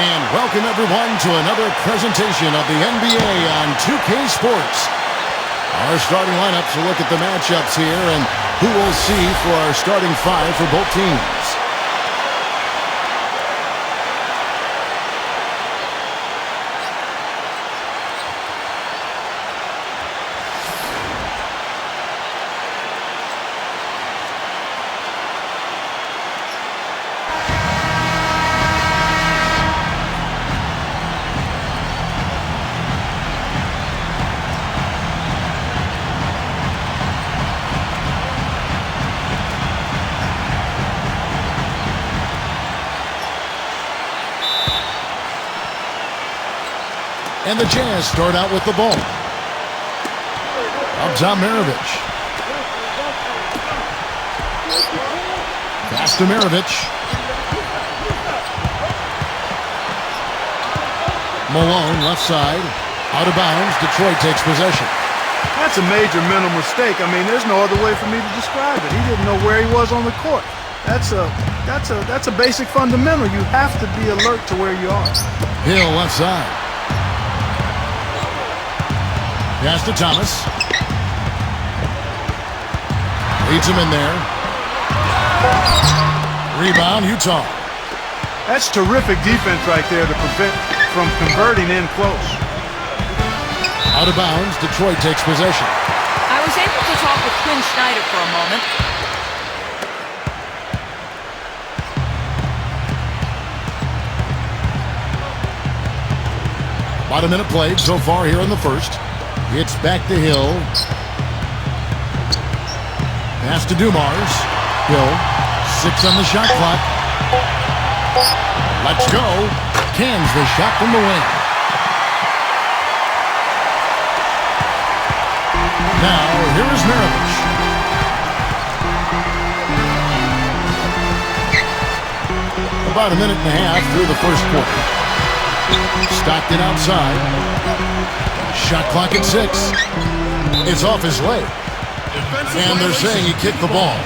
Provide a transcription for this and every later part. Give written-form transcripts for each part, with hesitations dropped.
And welcome everyone to another presentation of the NBA on 2K Sports. Our starting lineups will look at the matchups here and who we'll see for our starting five for both teams. And the Jazz start out with the ball. Up top, Maravich. Pass to Maravich. Malone, left side. Out of bounds. Detroit takes possession. That's a major mental mistake. I mean, there's no other way for me to describe it. He didn't know where he was on the court. That's a basic fundamental. You have to be alert to where you are. Hill, left side. Pass to Thomas. Leads him in there. Rebound, Utah. That's terrific defense right there to prevent from converting in close. Out of bounds, Detroit takes possession. I was able to talk with Quinn Snyder for a moment. About a minute played so far here in the first. It's back to Hill. Pass to Dumars. Hill. 6 on the shot clock. Let's go. Cans the shot from the wing. Now, here is Maravich. About a minute and a half through the first quarter. Stockton outside. Shot clock at 6. It's off his leg. And they're saying he kicked the ball.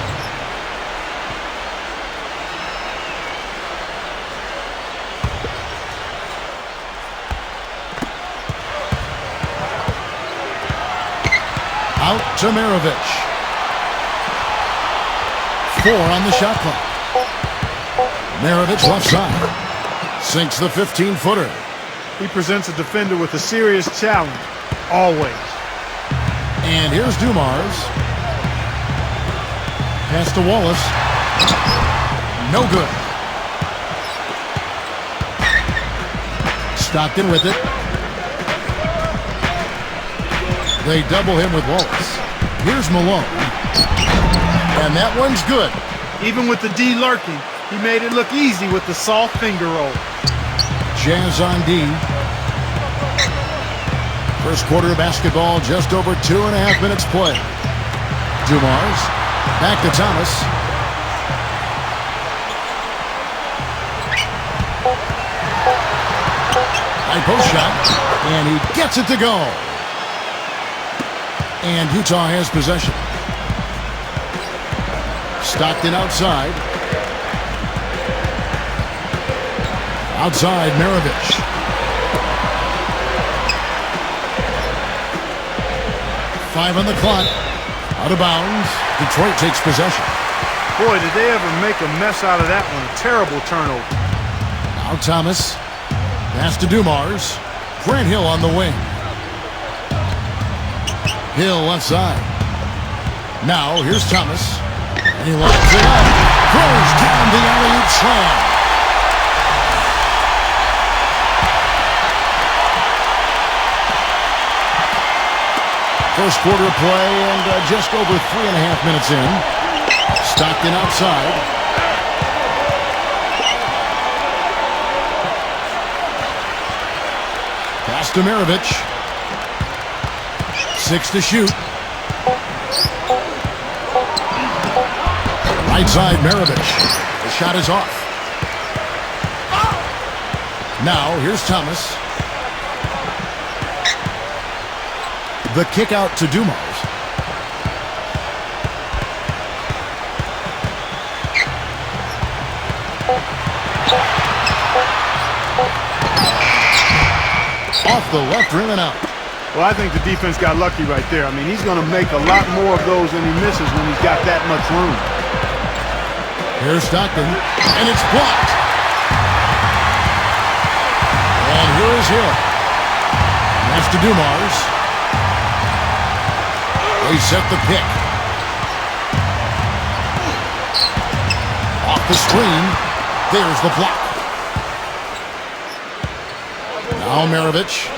Out to Maravich. 4 on the shot clock. Maravich left side. Sinks the 15-footer. He presents a defender with a serious challenge, always. And here's Dumars. Pass to Wallace. No good. Stockton with it. They double him with Wallace. Here's Malone. And that one's good. Even with the D lurking, he made it look easy with the soft finger roll. Jazz on D. First quarter of basketball, just over 2.5 minutes play. Dumars, back to Thomas. High post shot, and he gets it to go. And Utah has possession. Stockton outside. Outside, Maravich. Five on the clock. Out of bounds. Detroit takes possession. Boy, did they ever make a mess out of that one. A terrible turnover. Now Thomas. Pass to Dumars. Grant Hill on the wing. Hill left side. Now here's Thomas. And he locks it up. Throws down the alley-oop slam. First quarter of play and just over 3.5 minutes in. Stockton outside. Pass to Maravich. 6 to shoot. Right side, Maravich. The shot is off. Now, here's Thomas. The kick out to Dumars. Off the left rim and out. Well, I think the defense got lucky right there. I mean, he's going to make a lot more of those than he misses when he's got that much room. Here's Stockton, and it's blocked. And here is Hill. Pass to Dumars. They set the pick. Off the screen. There's the block. Now Maravich.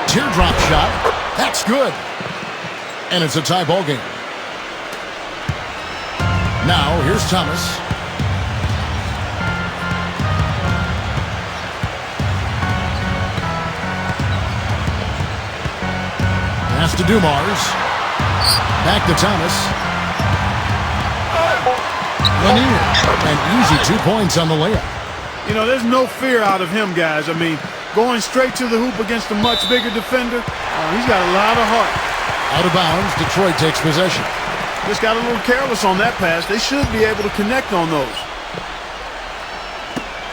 Teardrop shot. That's good. And it's a tie ball game. Now, here's Thomas. Pass to Dumars. Back to Thomas. Lanier. An easy 2 points on the layup. You know, there's no fear out of him, guys. I mean, going straight to the hoop against a much bigger defender, he's got a lot of heart. Out of bounds, Detroit takes possession. Just got a little careless on that pass. They should be able to connect on those.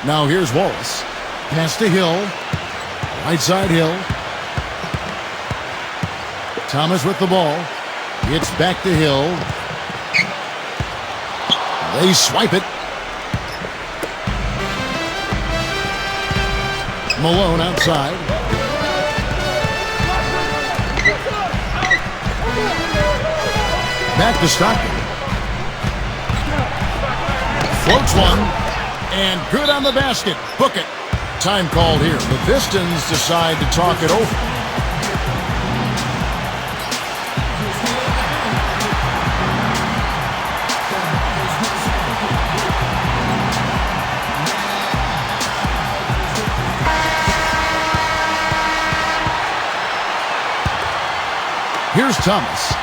Now here's Wallace. Pass to Hill. Right side Hill. Thomas with the ball. It's back to Hill. They swipe it. Malone outside. Back to Stockton. Floats one. And good on the basket. Book it. Time called here. The Pistons decide to talk it over. Here's Thomas.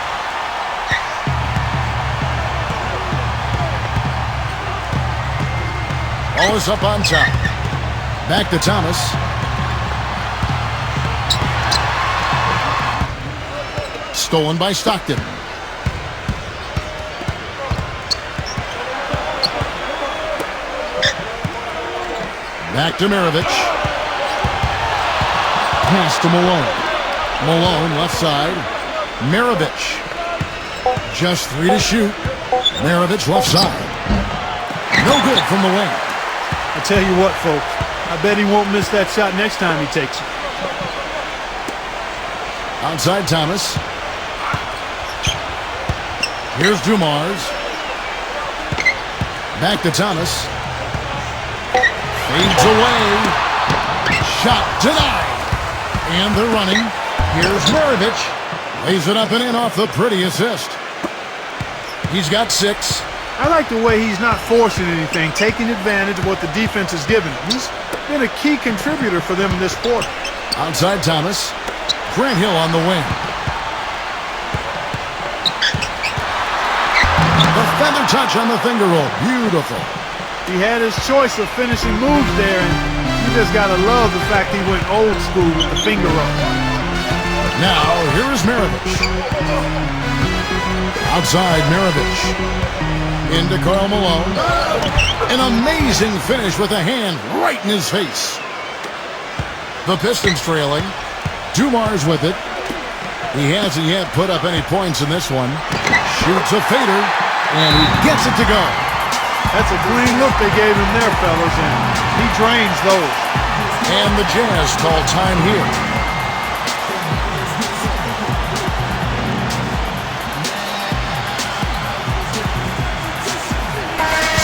Ball is up on top. Back to Thomas. Stolen by Stockton. Back to Maravich. Pass to Malone. Malone left side. Maravich. Just 3 to shoot. Maravich left side. No good from the wing. I tell you what, folks. I bet he won't miss that shot next time he takes it. Outside Thomas. Here's Dumars. Back to Thomas. Fades away. Shot denied. And they're running. Here's Maravich. Lays it up and in off the pretty assist. He's got 6. I like the way he's not forcing anything, taking advantage of what the defense is giving him. He's been a key contributor for them in this quarter. Outside Thomas. Grant Hill on the wing. The feather touch on the finger roll. Beautiful. He had his choice of finishing moves there, and you just got to love the fact he went old school with the finger roll. Now, here is Maravich. Outside Maravich. Into Karl Malone. An amazing finish with a hand right in his face. The Pistons trailing. Dumars with it. He hasn't yet put up any points in this one. Shoots a fader, and he gets it to go. That's a clean look they gave him there, fellas, and he drains those. And the Jazz call time here.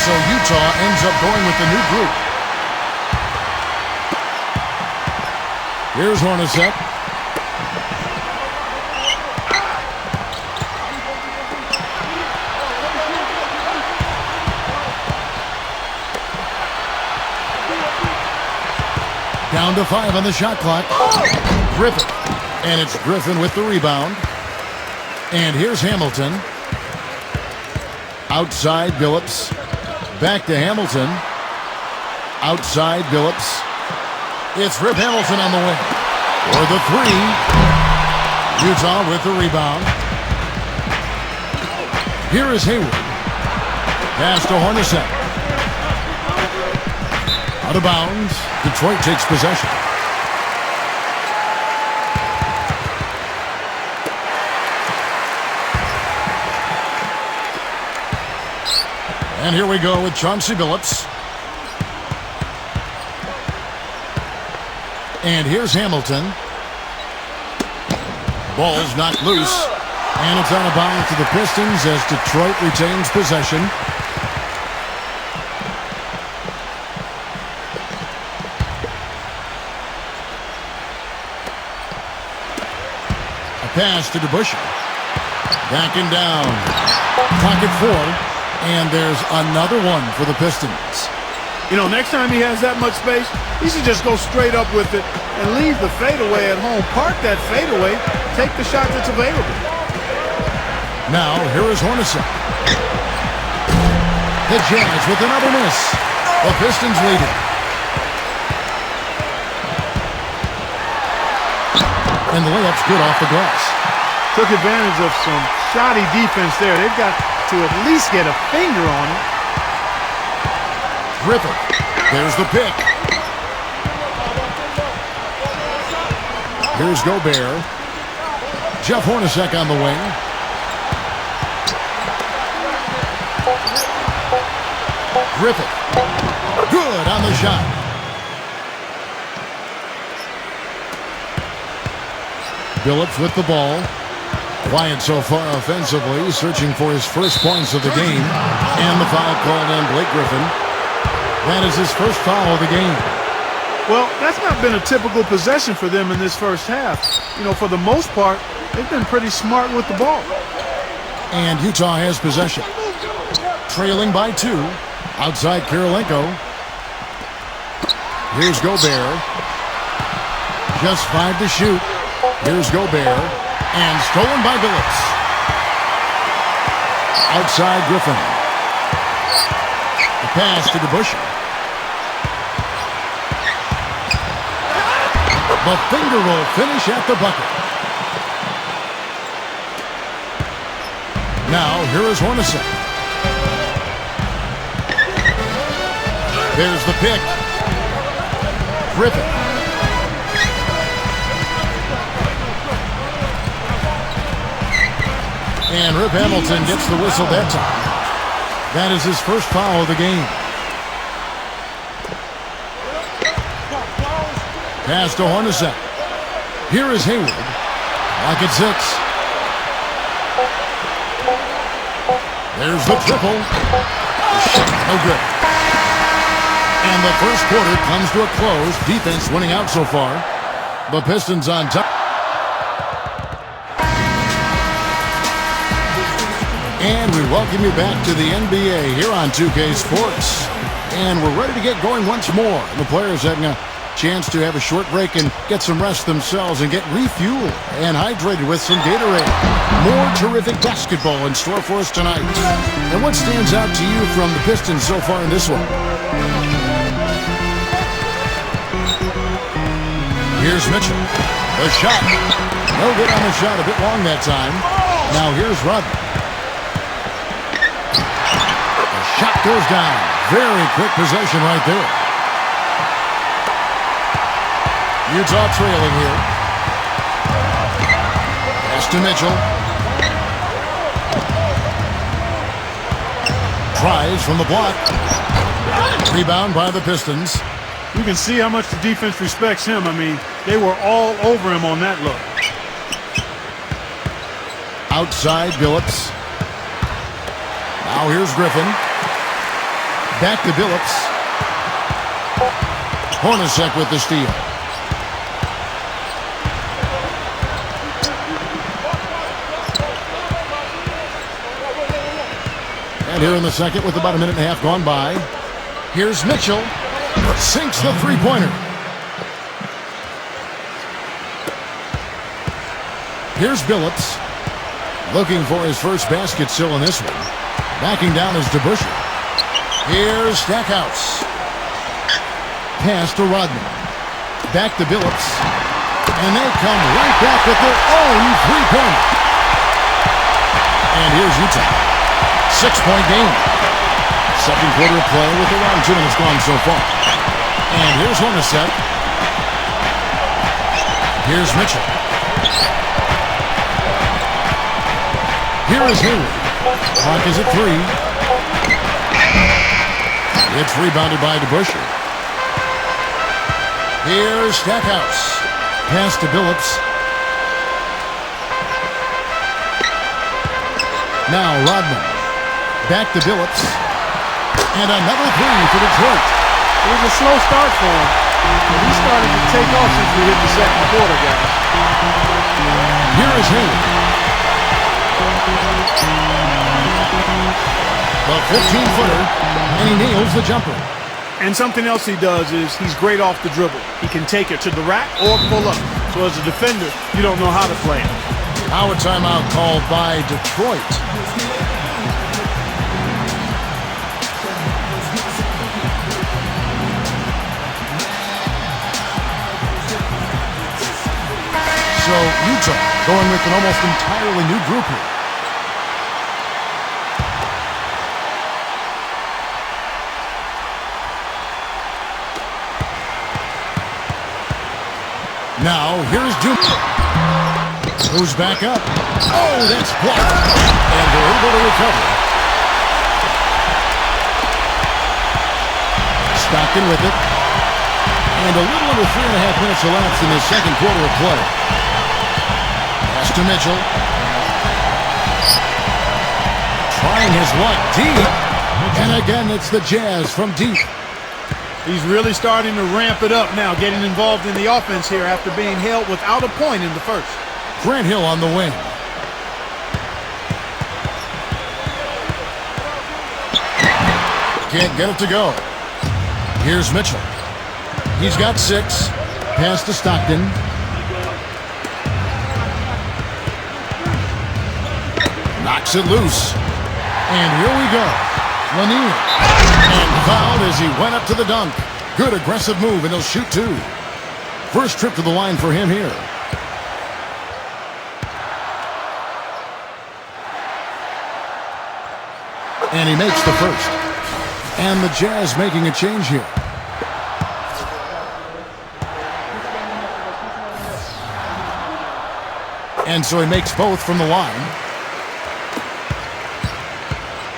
So Utah ends up going with the new group. Here's Hornacek. Down to 5 on the shot clock. Griffin. And it's Griffin with the rebound. And here's Hamilton. Outside Billups. Back to Hamilton. Outside Billups. It's Rip Hamilton on the wing. For the 3. Utah with the rebound. Here is Hayward. Pass to Hornacek. Out of bounds. Detroit takes possession. And here we go with Chauncey Billups. And here's Hamilton. Ball's knocked loose. And it's out of bounds to the Pistons as Detroit retains possession. A pass to DeBusschere. Backing down. Clock at 4. And there's another one for the Pistons. You know, next time he has that much space, he should just go straight up with it and leave the fadeaway at home. Park that fadeaway. Take the shot that's available. Now, here is Hornacek. The Jazz with another miss. The Pistons lead it. And the layup's good off the glass. Took advantage of some shoddy defense there. They've got to at least get a finger on it. Griffin. There's the pick. Here's Gobert. Jeff Hornacek on the wing. Griffin. Good on the shot. Billups with the ball. Quiet so far offensively, searching for his first points of the game. And the foul called on Blake Griffin. That is his first foul of the game. Well, that's not been a typical possession for them in this first half. You know, for the most part, they've been pretty smart with the ball. And Utah has possession. Trailing by 2. Outside Kirilenko. Here's Gobert. Just 5 to shoot. Here's Gobert. And stolen by Billups. Outside Griffin. The pass to DeBusschere. The finger roll finish at the bucket. Now, here is Hornacek. There's the pick. Griffin. And Rip Hamilton gets the whistle that time. That is his first foul of the game. Pass to Hornacek. Here is Hayward. Lock at 6. There's the triple. No good. And the first quarter comes to a close. Defense winning out so far. The Pistons on top. And we welcome you back to the NBA here on 2K Sports. And we're ready to get going once more. The players having a chance to have a short break and get some rest themselves and get refueled and hydrated with some Gatorade. More terrific basketball in store for us tonight. And what stands out to you from the Pistons so far in this one? Here's Mitchell. The shot. No good on the shot. A bit long that time. Now here's Rodman. The shot goes down. Very quick possession right there. Utah trailing here. Pass to Mitchell. Tries from the block. Rebound by the Pistons. You can see how much the defense respects him. I mean, they were all over him on that look. Outside Billups. Now here's Griffin. Back to Billups. Hornacek with the steal. And here in the second with about a minute and a half gone by. Here's Mitchell. Sinks the three-pointer. Here's Billups. Looking for his first basket still in this one. Backing down is DeBusschere. Here's Stackhouse. Pass to Rodman. Back to Billups. And they come right back with their own three-pointer. And here's Utah. 6-point game. Second quarter of play with around 2 minutes gone so far. And here's one to set. Here's Mitchell. Here is Hayward. Clock is at 3. It's rebounded by DeBusschere. Here's Stackhouse. Pass to Billups. Now Rodman. Back to Billups. And another 3 for Detroit. It was a slow start for him. But he started to take off since we hit the second quarter, guys. Here is Hayward. The 15-footer, and he nails the jumper. And something else he does is he's great off the dribble. He can take it to the rack or pull up. So as a defender, you don't know how to play it. Now a timeout called by Detroit. So Utah going with an almost entirely new group here. Now here's Duke. Who's back up? Oh, that's blocked. And they're able to recover. Stockton with it. And a little under 3.5 minutes elapsed in the second quarter of play. Pass to Mitchell. Trying his luck deep. And again, it's the Jazz from deep. He's really starting to ramp it up now, getting involved in the offense here after being held without a point in the first. Grant Hill on the wing. Can't get it to go. Here's Mitchell. He's got 6. Pass to Stockton. Knocks it loose. And here we go. Lanier. And fouled as he went up to the dunk. Good aggressive move, and he'll shoot 2. First trip to the line for him here. And he makes the first. And the Jazz making a change here. And so he makes both from the line.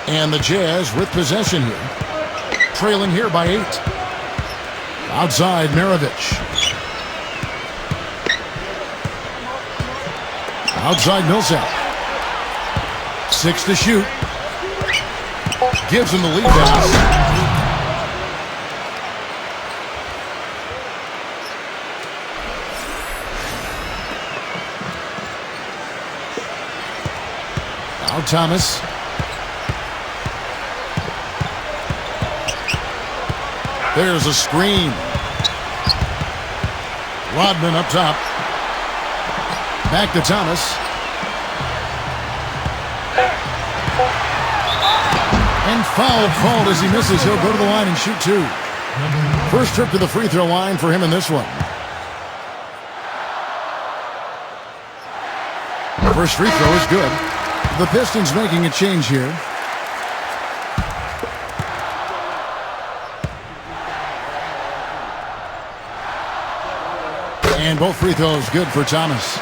And the Jazz with possession here. Trailing here by 8. Outside, Maravich. Outside, Millsap. 6 to shoot. Gives him the lead pass. Now Thomas. There's a screen. Rodman up top. Back to Thomas. And foul called as he misses. He'll go to the line and shoot 2. First trip to the free throw line for him in this one. First free throw is good. The Pistons making a change here. And both free throws good for Thomas.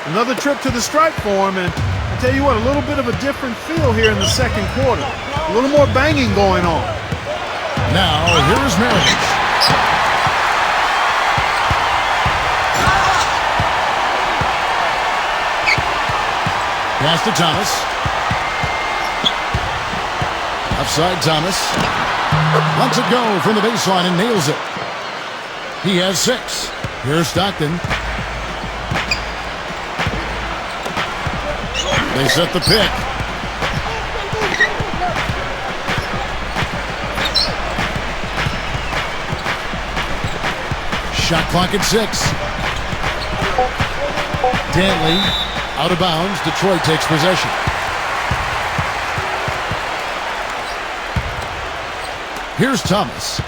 Another trip to the stripe for him, and I tell you what, a little bit of a different feel here in the second quarter. A little more banging going on. Now, here's Maravich. Pass to Thomas. Offside Thomas. Lets it go from the baseline and nails it. He has 6. Here's Stockton. They set the pick. Shot clock at 6. Dantley out of bounds. Detroit takes possession. Here's Thomas.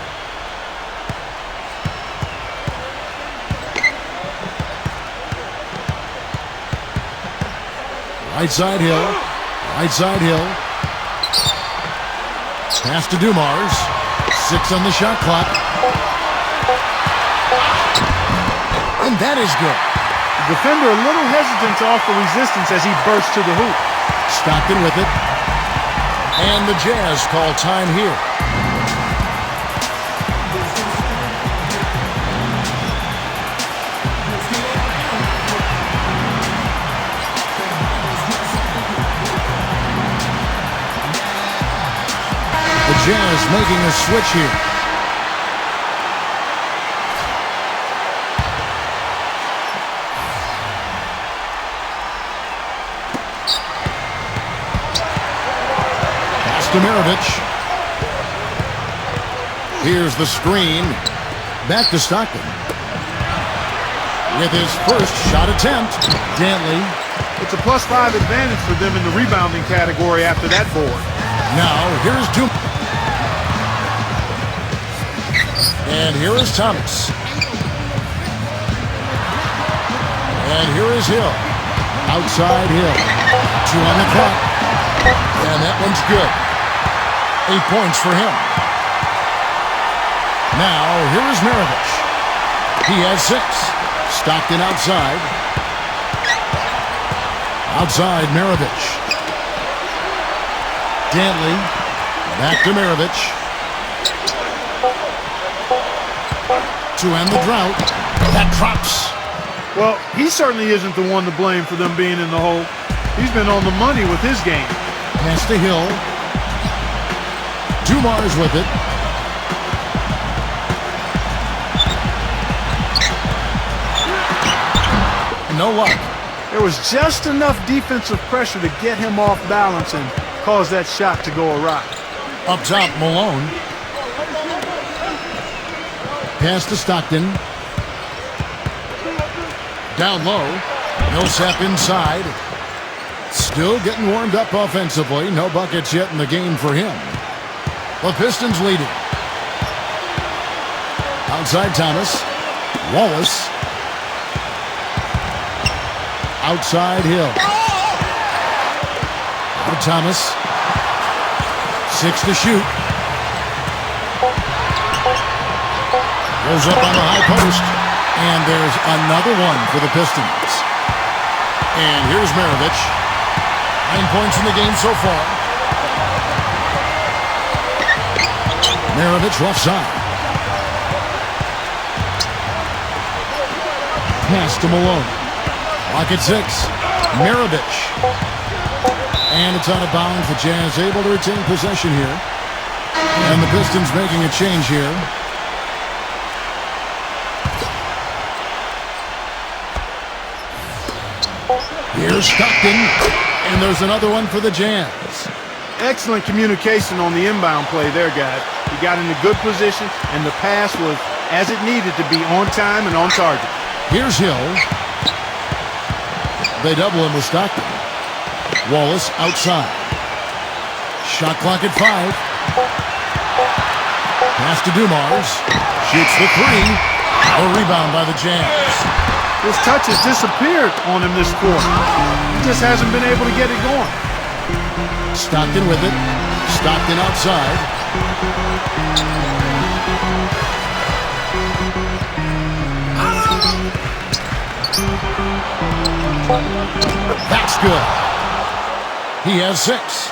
Right side Hill. Right side Hill. Pass to Dumars. 6 on the shot clock. And that is good. The defender a little hesitant to offer resistance as he bursts to the hoop. Stockton with it. And the Jazz call time here. The Jazz making a switch here. Mirovich. Here's the screen. Back to Stockton. With his first shot attempt, Dantley. It's a +5 advantage for them in the rebounding category after that board. Now, here's Doom. And here is Thomas. And here is Hill. Outside Hill. 2 on the clock. And that one's good. 8 points for him. Now, here is Mirovich. He has 6. Stockton outside. Outside Mirovich. Dantley. Back to Mirovich. To end the drought. That drops. Well, he certainly isn't the one to blame for them being in the hole. He's been on the money with his game. Pass to Hill. Dumars with it. No luck. There was just enough defensive pressure to get him off balance and cause that shot to go awry. Up top, Malone. Pass to Stockton. Down low. Millsap inside. Still getting warmed up offensively. No buckets yet in the game for him. The Pistons leading. Outside Thomas. Wallace. Outside Hill. Out Thomas. 6 to shoot. Goes up on the high post. And there's another one for the Pistons. And here's Mirovich. 9 points in the game so far. Mirovich left side. Pass to Malone. Lock at 6. Mirovich. And it's out of bounds. The Jazz able to retain possession here. And the Pistons making a change here. Here's Stockton. And there's another one for the Jazz. Excellent communication on the inbound play there, guys. He got in a good position, and the pass was as it needed to be, on time and on target. Here's Hill. They double him with Stockton. Wallace outside. Shot clock at 5. Pass to Dumars. Shoots the 3. A rebound by the Jazz. His touch has disappeared on him this quarter. He just hasn't been able to get it going. Stockton with it. Stockton outside. That's good. He has 6.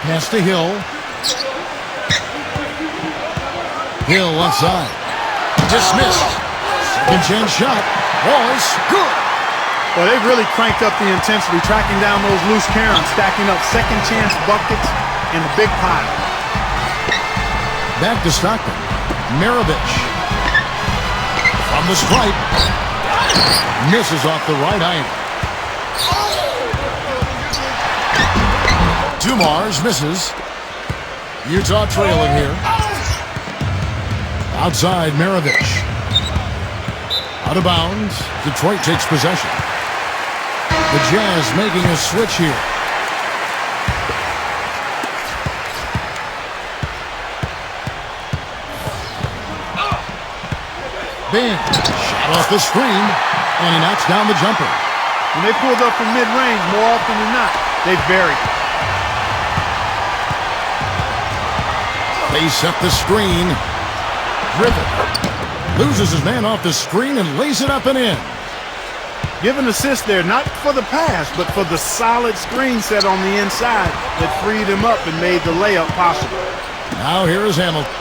Pass to Hill. Hill left side. Dismissed. Second chance shot. Wallace. Good. Well, they've really cranked up the intensity, tracking down those loose Karens, stacking up second chance buckets in a big pile. Back to Stockton. Mirovich. From the stripe. Misses off the right angle. Dumars misses. Utah trailing here. Outside Mirovich. Out of bounds. Detroit takes possession. The Jazz making a switch here. Bing. Shot off the screen. And he knocks down the jumper. When they pulled up from mid-range, more often than not, they buried. They set the screen. Griffin loses his man off the screen and lays it up and in. Give an assist there, not for the pass, but for the solid screen set on the inside that freed him up and made the layup possible. Now here is Hamilton.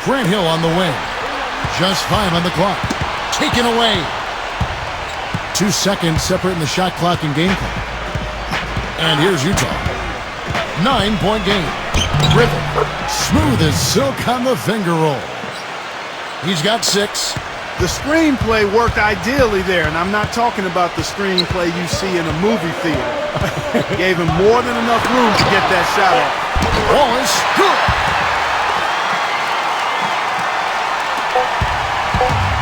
Grant Hill on the wing. Just 5 on the clock. Taken away. 2 seconds separating the shot clock and game clock. And here's Utah. 9-point game. Griffin, smooth as silk on the finger roll. He's got 6. The screenplay worked ideally there, and I'm not talking about the screenplay you see in a movie theater. Gave him more than enough room to get that shot off. Wallace, good.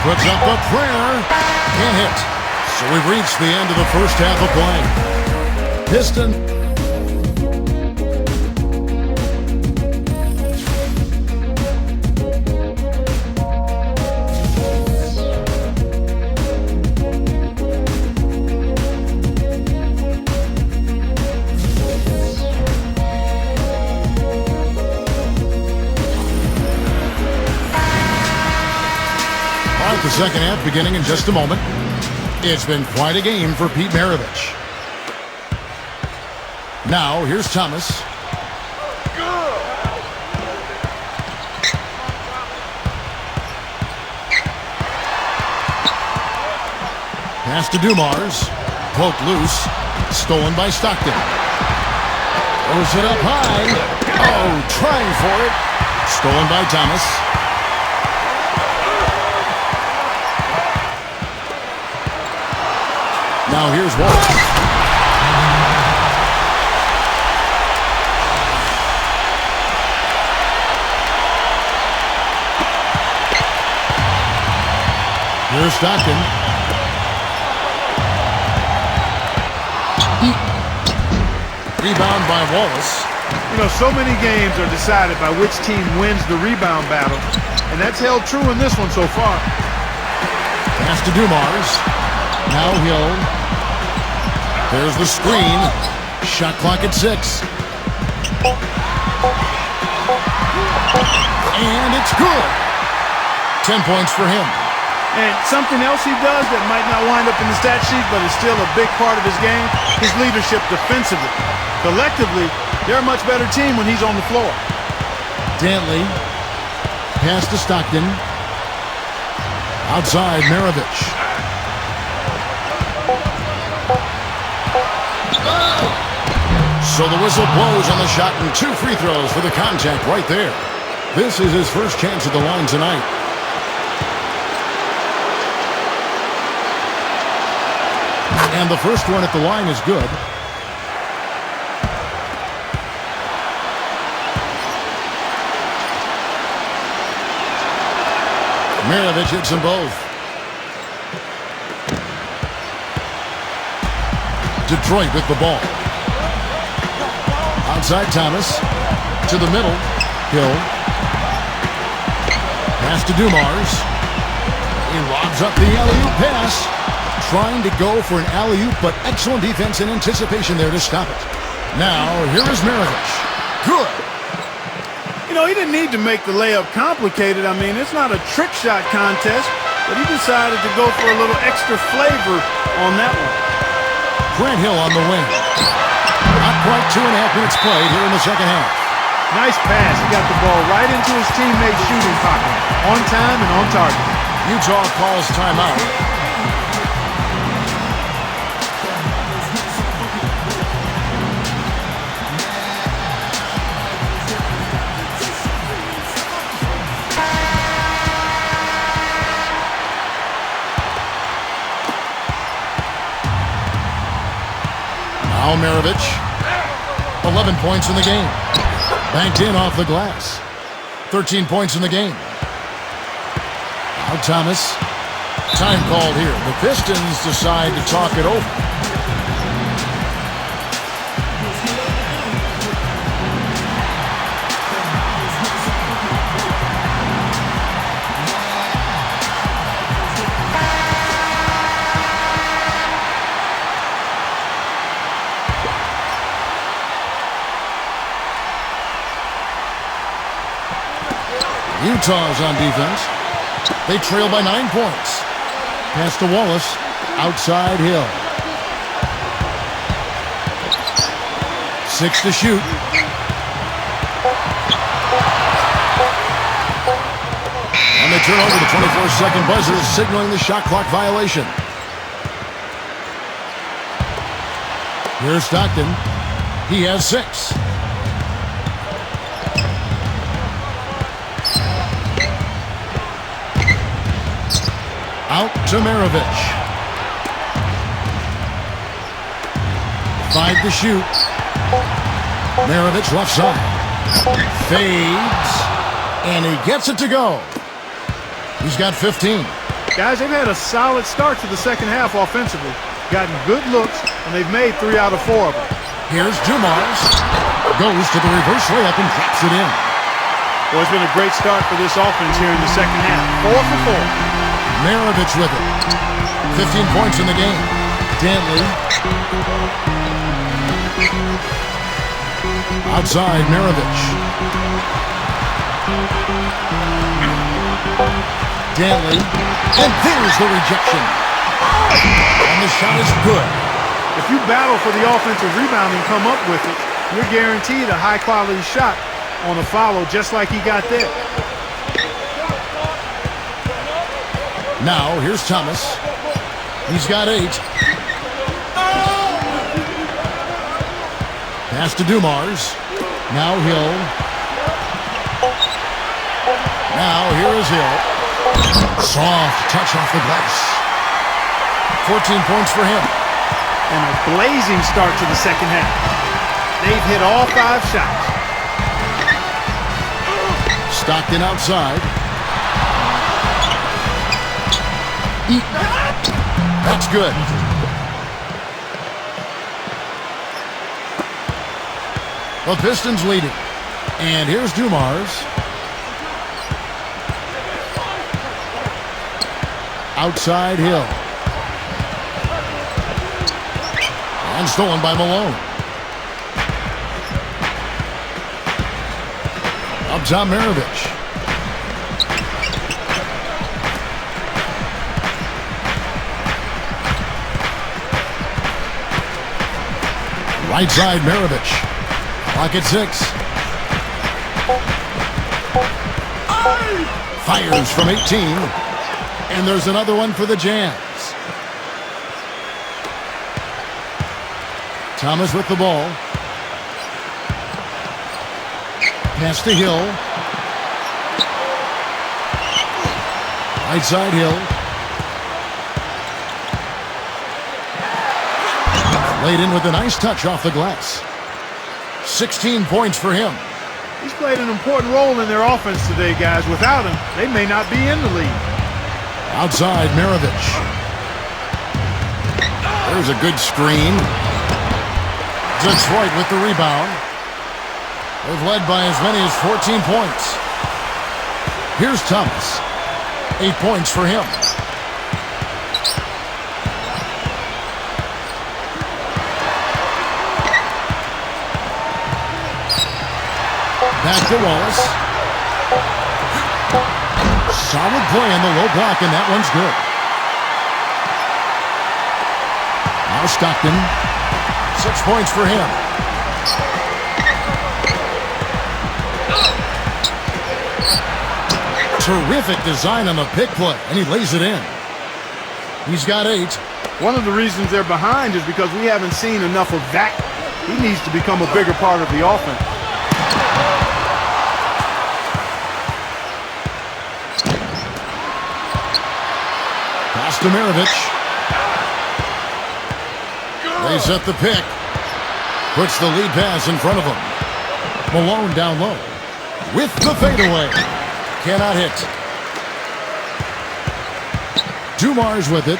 Puts up a prayer. Can't hit. So we've reached the end of the first half of play. Piston. The second half beginning in just a moment. It's been quite a game for Pete Maravich. Now, here's Thomas. Pass to Dumars. Poked loose. Stolen by Stockton. Throws it up high. Oh, trying for it. Stolen by Thomas. Now here's Wallace. Here's Stockton. Rebound by Wallace. You know, so many games are decided by which team wins the rebound battle, and that's held true in this one so far. Pass to Dumars. Now Hill. There's the screen. Shot clock at 6. And it's good. 10 points for him. And something else he does that might not wind up in the stat sheet, but is still a big part of his game, his leadership defensively. Collectively, they're a much better team when he's on the floor. Dantley. Pass to Stockton. Outside, Maravich. So the whistle blows on the shot and 2 free throws for the contact right there. This is his first chance at the line tonight. And the first one at the line is good. Maravich hits them both. Detroit with the ball. Outside Thomas. To the middle. Hill. Pass to Dumars. He lobs up the alley-oop pass. Trying to go for an alley-oop, but excellent defense and anticipation there to stop it. Now, here is Maravich. Good. You know, he didn't need to make the layup complicated. I mean, it's not a trick shot contest, but he decided to go for a little extra flavor on that one. Grant Hill on the wing. Not quite 2.5 minutes played here in the second half. Nice pass. He got the ball right into his teammate's shooting pocket. On time and on target. Utah calls timeout. Now Maravich, 11 points in the game. Banked in off the glass. 13 points in the game. Now Thomas. Time called here. The Pistons decide to talk it over. Utah's on defense. They trail by 9 points. Pass to Wallace. Outside Hill. 6 to shoot. And they turn over the 24-second buzzer, signaling the shot clock violation. Here's Stockton. He has 6. Out to Maravich. 5 to shoot. Maravich left side. Fades. And he gets it to go. He's got 15. Guys, they've had a solid start to the second half offensively. Gotten good looks, and they've made 3 out of 4 of them. Here's Dumars. Goes to the reverse layup and drops it in. Well, it's been a great start for this offense here in the second half. 4 for 4. Maravich with it. 15 points in the game. Dantley. Outside, Maravich. Dantley. And there's the rejection. And the shot is good. If you battle for the offensive rebound and come up with it, you're guaranteed a high-quality shot on a follow just like he got there. Now, here's Thomas. He's got 8. Pass to Dumars. Now Hill. Now here is Hill. Soft touch off the glass. 14 points for him. And a blazing start to the second half. They've hit all 5 shots. Stockton outside. That's good. The Pistons leading. And here's Dumars. Outside Hill. And stolen by Malone. Up top, Maravich. Right side, Maravich. Clock at 6. Fires from 18. And there's another one for the Jazz. Thomas with the ball. Pass to Hill. Right side, Hill. Laid in with a nice touch off the glass. 16 points for him. He's played an important role in their offense today, guys. Without him, they may not be in the league. Outside, Maravich. There's a good screen. Detroit with the rebound. They've led by as many as 14 points. Here's Thomas. 8 points for him. Back to Wallace. Solid play on the low block, and that one's good. Now Stockton. 6 points for him. Terrific design on the pick play, and he lays it in. He's got 8. One of the reasons they're behind is because we haven't seen enough of that. He needs to become a bigger part of the offense. Pass to Maravich. They set the pick. Puts the lead pass in front of him. Malone down low. With the fadeaway. Cannot hit. Dumars with it.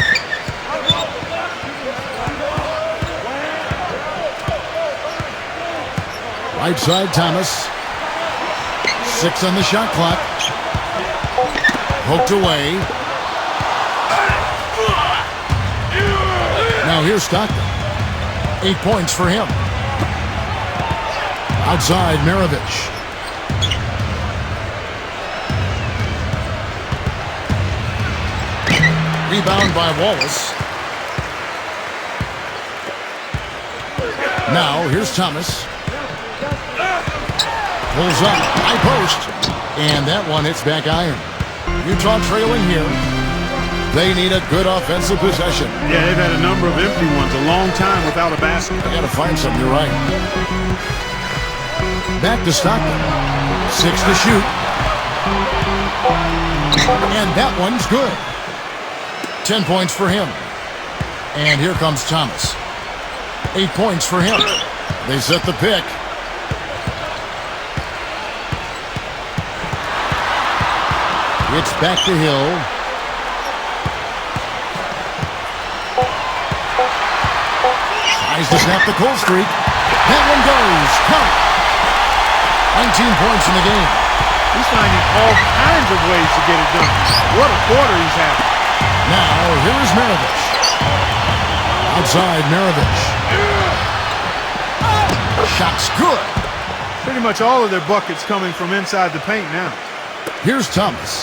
Right side, Thomas. 6 on the shot clock. Poked away. Now here's Stockton. 8 points for him. Outside, Maravich. Rebound by Wallace. Now, here's Thomas. Pulls up, high post. And that one hits back iron. Utah trailing here. They need a good offensive possession. Yeah, they've had a number of empty ones, a long time without a basket. They got to find something, you're right. Back to Stockton. 6 to shoot. And that one's good. 10 points for him. And here comes Thomas. 8 points for him. They set the pick. It's back to Hill. Tries to snap the cold streak. That one goes. Count. 19 points in the game. He's finding all kinds of ways to get it done. What a quarter he's having. Now, here is Maravich. Outside, Maravich. Shot's good. Pretty much all of their buckets coming from inside the paint now. Here's Thomas.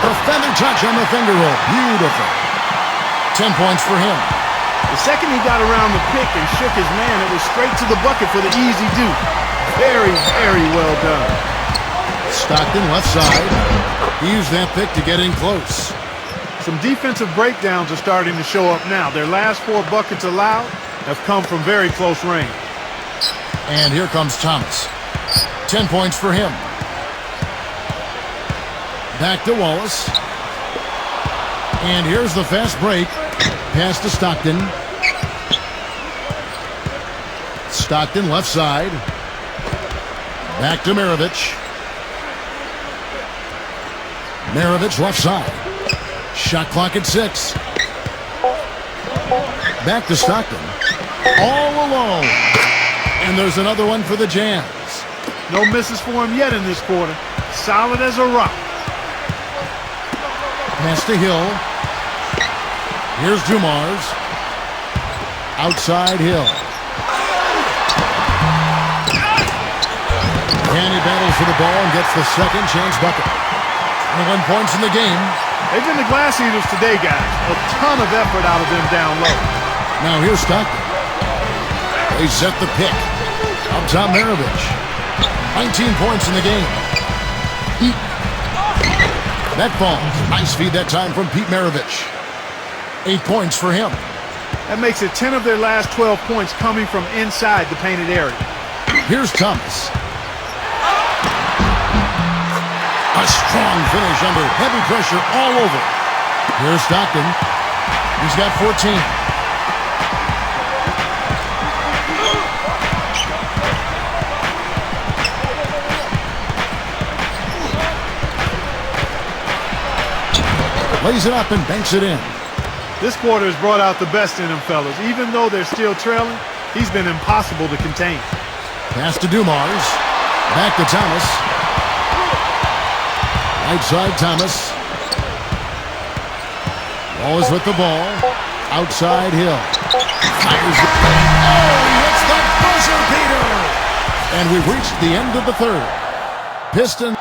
The feather touch on the finger roll. Beautiful. 10 points for him. The second he got around the pick and shook his man, it was straight to the bucket for the easy deuce. Very, very well done. Stockton left side. He used that pick to get in close. Some defensive breakdowns are starting to show up now. Their last 4 buckets allowed have come from very close range. And here comes Thomas. 10 points for him. Back to Wallace. And here's the fast break. Pass to Stockton. Stockton left side. Back to Maravich. Maravich left side. Shot clock at 6. Back to Stockton. All alone. And there's another one for the Jazz. No misses for him yet in this quarter. Solid as a rock. Pass to Hill. Here's Dumars. Outside Hill. And he battles for the ball and gets the second chance bucket. 21 points in the game. They've been the glass eaters today, guys. A ton of effort out of them down low. Now here's Stockton. They set the pick. Up top, Maravich. 19 points in the game. That falls. Nice feed that time from Pete Maravich. 8 points for him. That makes it 10 of their last 12 points coming from inside the painted area. Here's Thomas. A strong finish under heavy pressure all over. Here's Stockton. He's got 14. Lays it up and banks it in. This quarter has brought out the best in him, fellas. Even though they're still trailing, he's been impossible to contain. Pass to Dumars. Back to Thomas. Right side, Thomas. Wallace with the ball. Outside, Hill. Fires the paint. Oh, he hits the buzzer beater! And we've reached the end of the third. Pistons.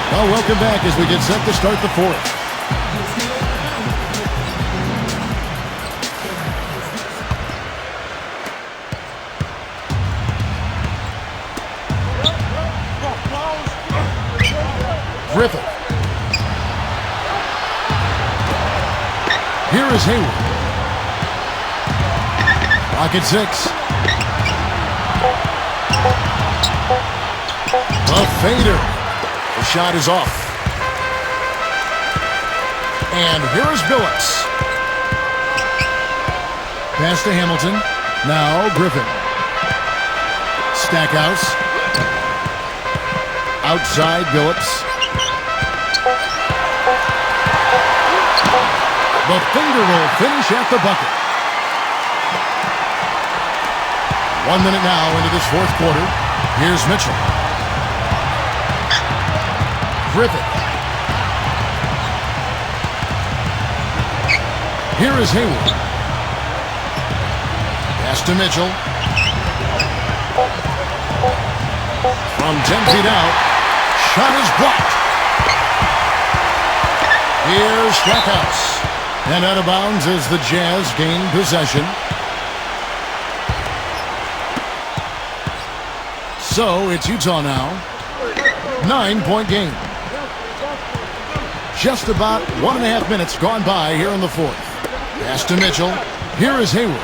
Well, welcome back as we get set to start the fourth. Griffith. Here is Hayward. Clock at 6. A fader. The shot is off. And here is Billups. Pass to Hamilton. Now Griffin. Stackhouse. Outside Billups. The finger roll finish at the bucket. 1 minute now into this fourth quarter. Here's Mitchell. Griffith. Here is Hayward. Pass to Mitchell. From 10 feet out, shot is blocked. Here's Stackhouse. And out of bounds as the Jazz gain possession. So it's Utah now. 9-point game. Just about 1.5 minutes gone by here in the fourth. Pass to Mitchell. Here is Hayward.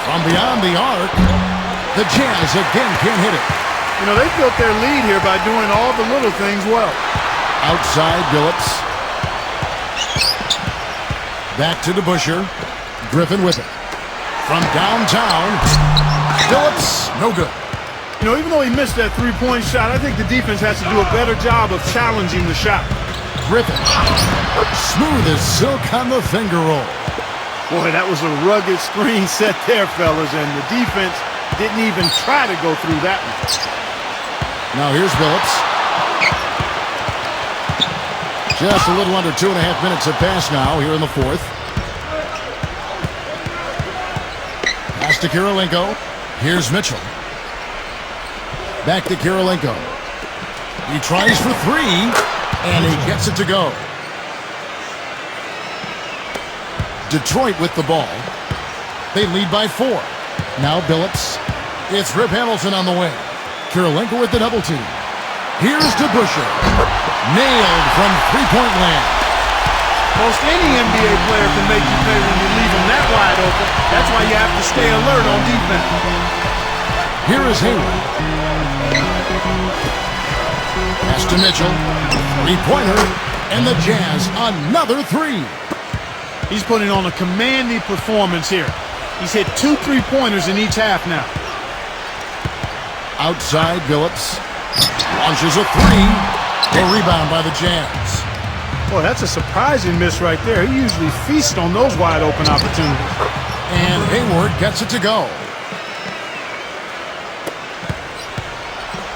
From beyond the arc, the Jazz again can't hit it. You know, they built their lead here by doing all the little things well. Outside Billups. Back to DeBusschere. Griffin with it. From downtown, Billups, no good. You know, even though he missed that three-point shot, I think the defense has to do a better job of challenging the shot. Griffin, smooth as silk on the finger roll. Boy, that was a rugged screen set there, fellas, and the defense didn't even try to go through that one. Now here's Billups. Just a little under 2.5 minutes have passed now here in the fourth. Pass to Kirilenko. Here's Mitchell. Back to Kirilenko. He tries for three, and he gets it to go. Detroit with the ball. They lead by 4. Now Billups. It's Rip Hamilton on the wing. Kirilenko with the double team. Here's DeBusschere. Nailed from three-point land. Most any NBA player can make you pay when you leave them that wide open. That's why you have to stay alert on defense. Here is Hayward. Pass to Mitchell. Three-pointer. And the Jazz, another three. He's putting on a commanding performance here. He's hit 2 3-pointers in each half now. Outside, Billups. Launches a three. A rebound by the Jazz. Boy, that's a surprising miss right there. He usually feasts on those wide open opportunities. And Hayward gets it to go.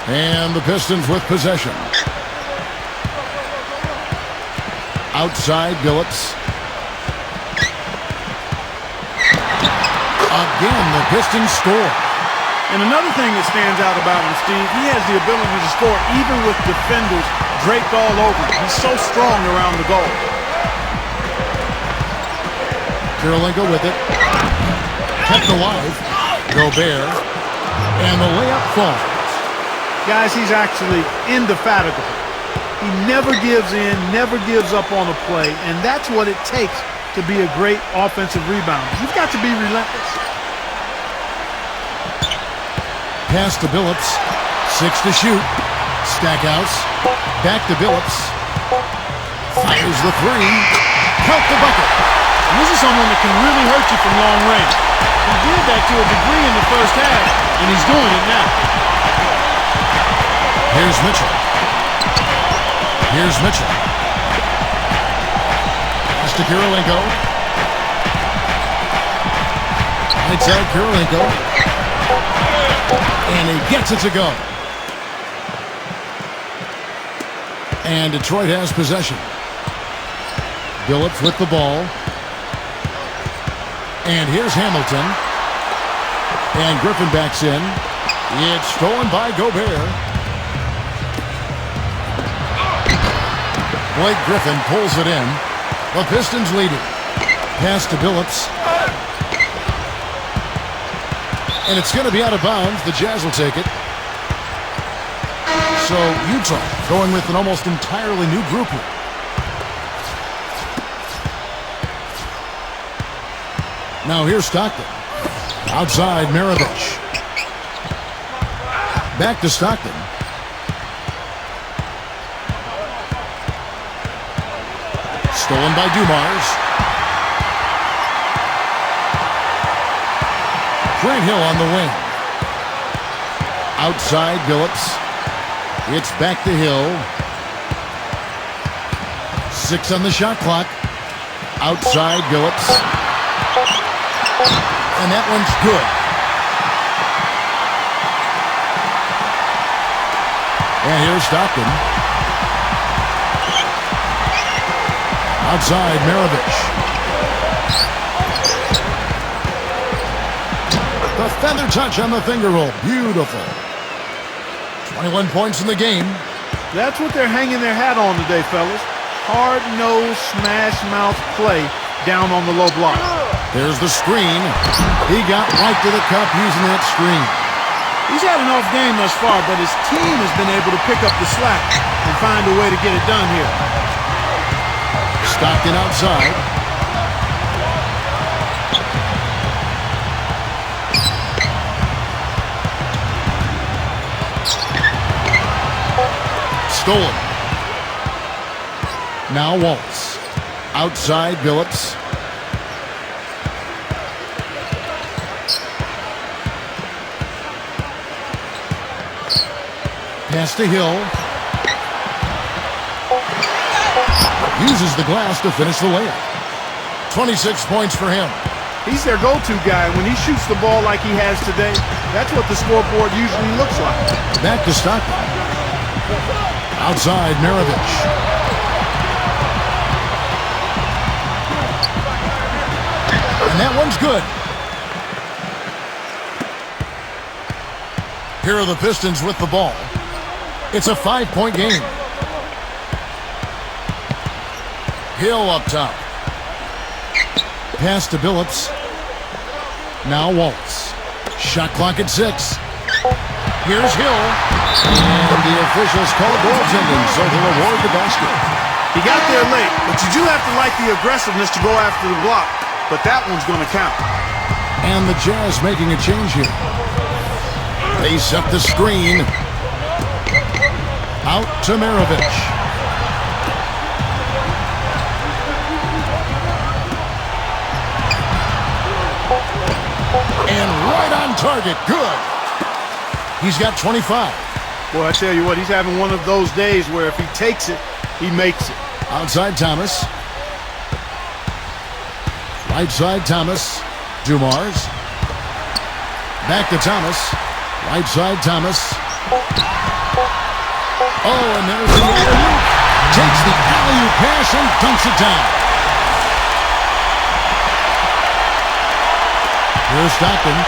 And the Pistons with possession. Outside, Billups. Again, the Pistons score. And another thing that stands out about him, Steve, he has the ability to score even with defenders draped all over him. He's so strong around the goal. Kirilenko with it. Kept alive. Gobert. And the layup falls. Guys, he's actually indefatigable. He never gives in, never gives up on a play, and that's what it takes to be a great offensive rebounder. You've got to be relentless. Pass to Billups. 6 to shoot. Stackhouse. Back to Billups. Fires the three. Count the bucket. And this is someone that can really hurt you from long range. He did that to a degree in the first half, and he's doing it now. Here's Mitchell. Here's Mitchell. Pass to Kirilenko. Lights out Kirilenko. And he gets it to go. And Detroit has possession. Billups with the ball. And here's Hamilton. And Griffin backs in. It's stolen by Gobert. Blake Griffin pulls it in. The Pistons lead it. Pass to Billups. And it's going to be out of bounds. The Jazz will take it. So Utah going with an almost entirely new group here. Now here's Stockton. Outside, Maravich. Back to Stockton. Stolen by Dumars. Grant Hill on the wing. Outside, Billups. It's back to Hill. 6 on the shot clock. Outside, Billups. And that one's good. And here's Stockton. Outside, Maravich. The feather touch on the finger roll. Beautiful. 21 points in the game. That's what they're hanging their hat on today, fellas. Hard-nosed, smash-mouth play down on the low block. There's the screen. He got right to the cup using that screen. He's had an off game thus far, but his team has been able to pick up the slack and find a way to get it done here. Stockton outside. Stolen. Now Waltz. Outside Billups. Pass to Hill. Uses the glass to finish the layup. 26 points for him. He's their go-to guy. When he shoots the ball like he has today, that's what the scoreboard usually looks like. Back to Stockton. Outside Maravich. And that one's good. Here are the Pistons with the ball. It's a 5-point game. Hill up top. Pass to Billups. Now Waltz. Shot clock at 6. Here's Hill. And the officials call goaltending, so they'll award the basket. He got there late, but you do have to like the aggressiveness to go after the block. But that one's going to count. And the Jazz making a change here. They set the screen. Out to Maravich. And right on target. Good. He's got 25. Boy, I tell you what, he's having one of those days where if he takes it, he makes it. Outside Thomas. Right side Thomas. Dumars. Back to Thomas. Right side Thomas. Oh, and there's the alley-oop. Takes the alley-oop pass and dunks it down. Here's Stockton.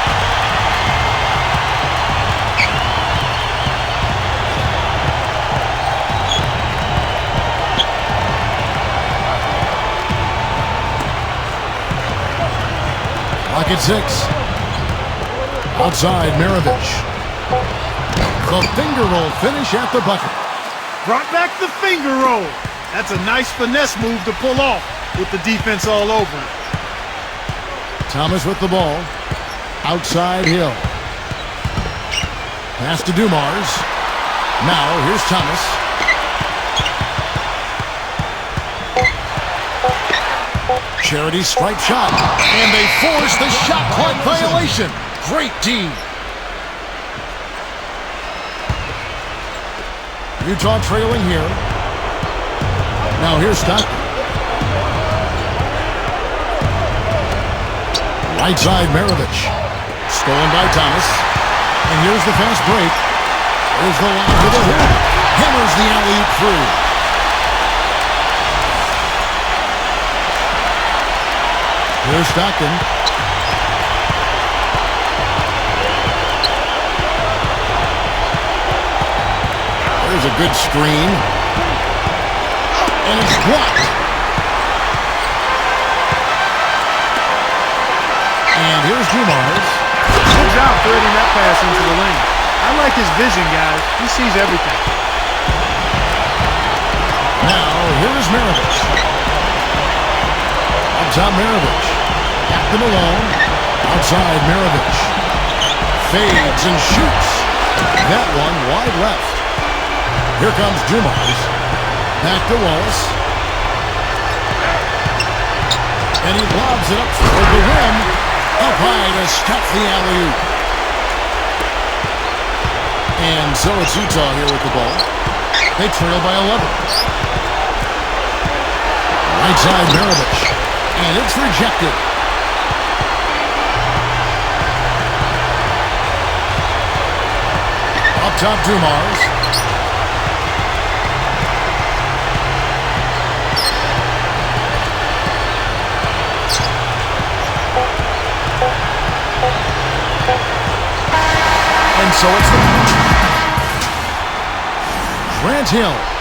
Clock at 6. Outside Maravich. The finger roll finish at the bucket. Brought back the finger roll. That's a nice finesse move to pull off with the defense all over him. Thomas with the ball. Outside Hill. Pass to Dumars. Now here's Thomas. Charity stripe shot. And they force the shot clock violation. Great D. Utah trailing here. Now here's Stockton. Right side Maravich. Stolen by Thomas. And here's the fast break. There's the line to the hoop. Hammers the alley-oop through. Here's Stockton. There's a good screen. And it's blocked. And here's Dumars. Good job threading that pass into the lane. I like his vision, guys. He sees everything. Now, here is Maravich. Up top, Maravich. Back to Malone. Outside, Maravich. Fades and shoots. That one wide left. Here comes Dumars. Back to Wallace. And he lobs it up toward the rim. Up high to stop the alley-oop. And so it's Utah here with the ball. They trail by 11. Right side, Maravich. And it's rejected. Up top, Dumars. So it's Grant Hill.